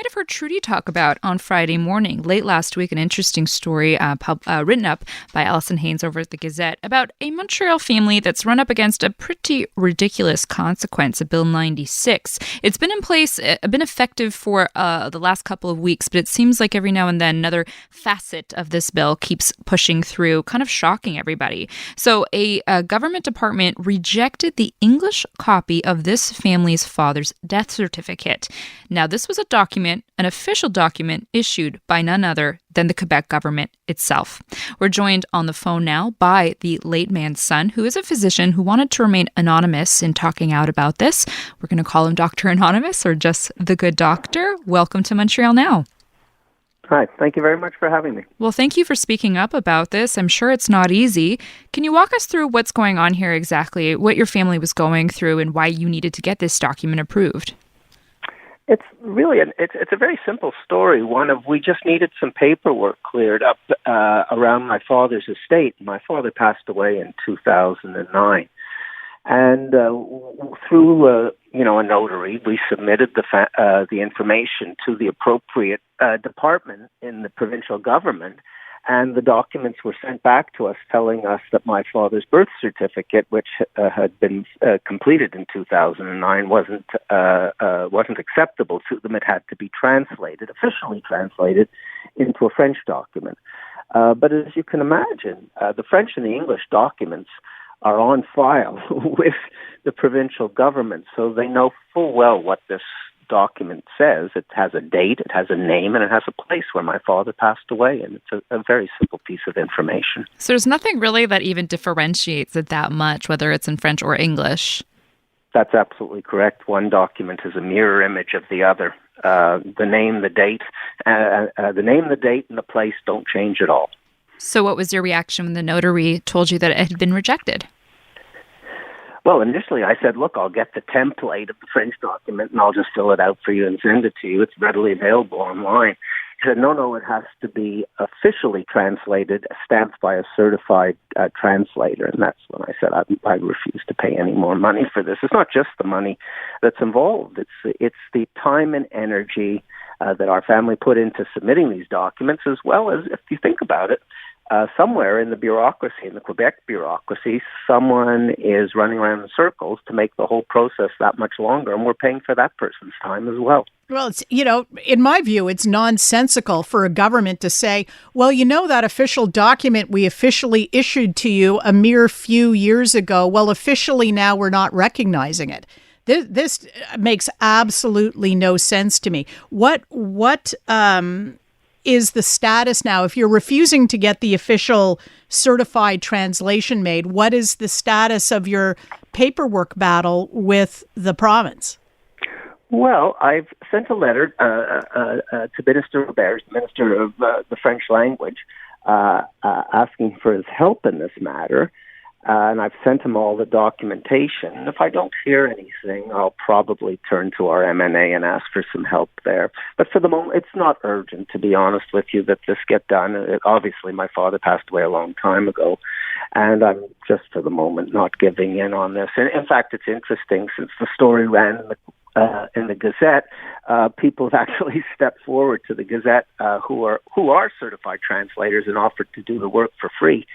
might have heard Trudy talk about on Friday morning, late last week, an interesting story written up by Alison Haynes over at the Gazette about a Montreal family that's run up against a pretty ridiculous consequence of Bill 96. It's been in place, been effective for the last couple of weeks, but it seems like every now and then another facet of this bill keeps pushing through, kind of shocking everybody. So a government department rejected the English copy of this family's father's death certificate. Now, this was a document, an official document issued by none other than the Quebec government itself. We're joined on the phone now by the late man's son, who is a physician who wanted to remain anonymous in talking out about this. We're going to call him Dr. Anonymous, or just the good doctor. Welcome to Montreal Now. Hi, thank you very much for having me. Well, thank you for speaking up about this. I'm sure it's not easy. Can you walk us through what's going on here exactly, what your family was going through, and why you needed to get this document approved? It's really it's a very simple story. One of we just needed some paperwork cleared up around my father's estate. My father passed away in 2009, and through a notary, we submitted the information to the appropriate department in the provincial government. And the documents were sent back to us telling us that my father's birth certificate, which had been completed in 2009, wasn't acceptable to them. It had to be officially translated into a French document. But as you can imagine, the French and the English documents are on file with the provincial government, so they know full well what this document says. It has a date, it has a name, and it has a place where my father passed away, and it's a very simple piece of information. So there's nothing really that even differentiates it that much, whether it's in French or English. That's absolutely correct. One document is a mirror image of the other. The name, the date, and the place don't change at all. So what was your reaction when the notary told you that it had been rejected? Well, initially I said, look, I'll get the template of the French document and I'll just fill it out for you and send it to you. It's readily available online. He said, no, it has to be officially translated, stamped by a certified translator. And that's when I said I refuse to pay any more money for this. It's not just the money that's involved. It's the time and energy that our family put into submitting these documents, as well as, if you think about it, somewhere in the bureaucracy, in the Quebec bureaucracy, someone is running around in circles to make the whole process that much longer, and we're paying for that person's time as well. Well, it's, in my view, it's nonsensical for a government to say, well, that official document we officially issued to you a mere few years ago, well, officially now we're not recognizing it. This makes absolutely no sense to me. What is the status now? If you're refusing to get the official certified translation made, what is the status of your paperwork battle with the province? Well, I've sent a letter to Minister Robert, Minister of the French language, asking for his help in this matter. And I've sent him all the documentation. And if I don't hear anything, I'll probably turn to our MNA and ask for some help there. But for the moment, it's not urgent, to be honest with you, that this get done. Obviously, my father passed away a long time ago, and I'm just for the moment not giving in on this. And in fact, it's interesting, since the story ran in the Gazette, people have actually stepped forward to the Gazette who are certified translators and offered to do the work for free.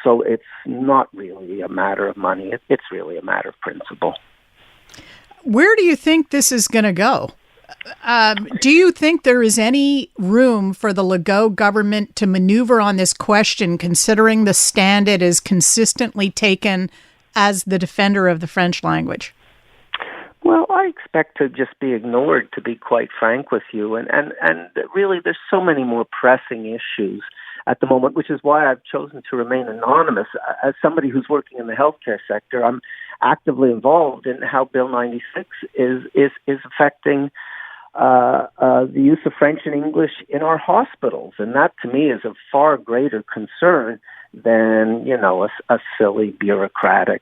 So it's not really a matter of money. It's really a matter of principle. Where do you think this is going to go? Do you think there is any room for the Legault government to maneuver on this question, considering the stand it is consistently taken as the defender of the French language? Well, I expect to just be ignored, to be quite frank with you. And really, there's so many more pressing issues at the moment, which is why I've chosen to remain anonymous. As somebody who's working in the healthcare sector, I'm actively involved in how Bill 96 is affecting the use of French and English in our hospitals. And that, to me, is of far greater concern than, a silly bureaucratic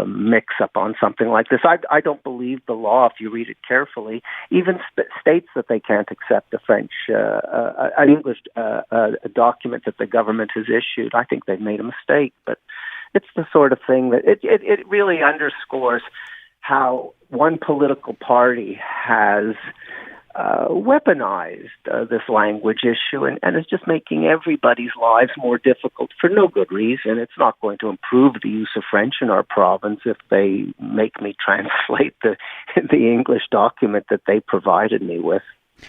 mix-up on something like this. I don't believe the law, if you read it carefully, even states that they can't accept an English document that the government has issued. I think they've made a mistake, but it's the sort of thing that it really underscores how one political party has weaponized this language issue and is just making everybody's lives more difficult for no good reason. It's not going to improve the use of French in our province if they make me translate the English document that they provided me with.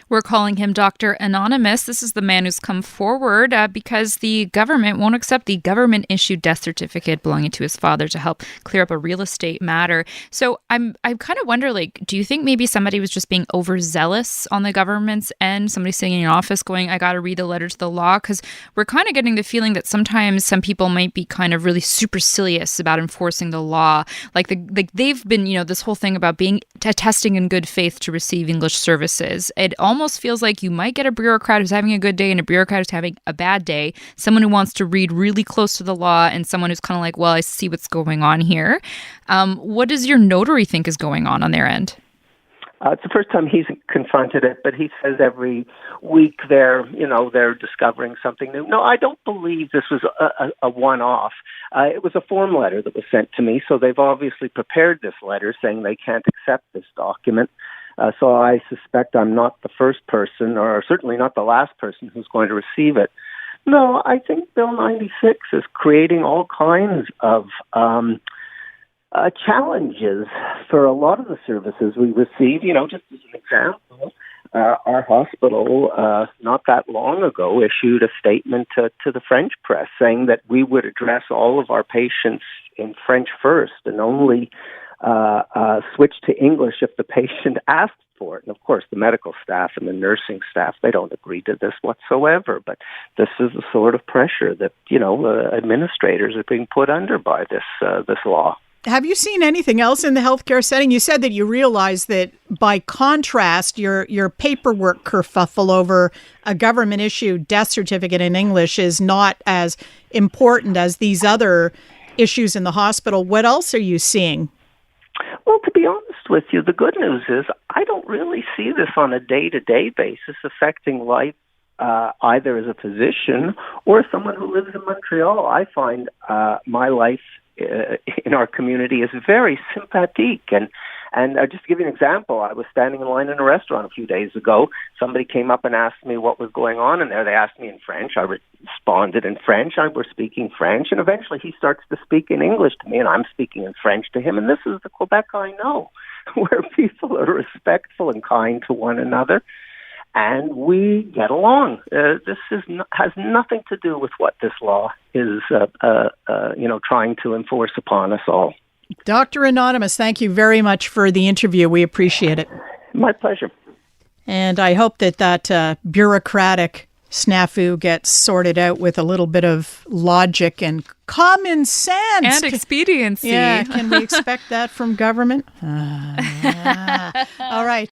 We're calling him Dr. Anonymous. This is the man who's come forward because the government won't accept the government-issued death certificate belonging to his father to help clear up a real estate matter. So I kind of wonder, do you think maybe somebody was just being overzealous on the government's end? Somebody sitting in an office going, I got to read the letter to the law? Because we're kind of getting the feeling that sometimes some people might be kind of really supercilious about enforcing the law. They've been, this whole thing about being attesting in good faith to receive English services. It almost feels like you might get a bureaucrat who's having a good day and a bureaucrat who's having a bad day, someone who wants to read really close to the law and someone who's kind of like, well, I see what's going on here. What does your notary think is going on their end? It's the first time he's confronted it, but he says every week they're discovering something new. No, I don't believe this was a one-off. It was a form letter that was sent to me, so they've obviously prepared this letter saying they can't accept this document. So I suspect I'm not the first person, or certainly not the last person who's going to receive it. No, I think Bill 96 is creating all kinds of challenges for a lot of the services we receive. Just as an example, our hospital not that long ago issued a statement to the French press saying that we would address all of our patients in French first and only switch to English if the patient asked for it. And of course, the medical staff and the nursing staff, they don't agree to this whatsoever. But this is the sort of pressure that, administrators are being put under by this law. Have you seen anything else in the healthcare setting? You said that you realize that by contrast, your paperwork kerfuffle over a government-issued death certificate in English is not as important as these other issues in the hospital. What else are you seeing? Well, to be honest with you, the good news is I don't really see this on a day-to-day basis affecting life either as a physician or someone who lives in Montreal. I find my life in our community is very sympathetic. And just to give you an example, I was standing in line in a restaurant a few days ago. Somebody came up and asked me what was going on in there. They asked me in French. I responded in French. I was speaking French. And eventually he starts to speak in English to me, and I'm speaking in French to him. And this is the Quebec I know, where people are respectful and kind to one another. And we get along. This has nothing to do with what this law is, trying to enforce upon us all. Dr. Anonymous, thank you very much for the interview. We appreciate it. My pleasure. And I hope that bureaucratic snafu gets sorted out with a little bit of logic and common sense. And expediency. Yeah, can we expect that from government? All right.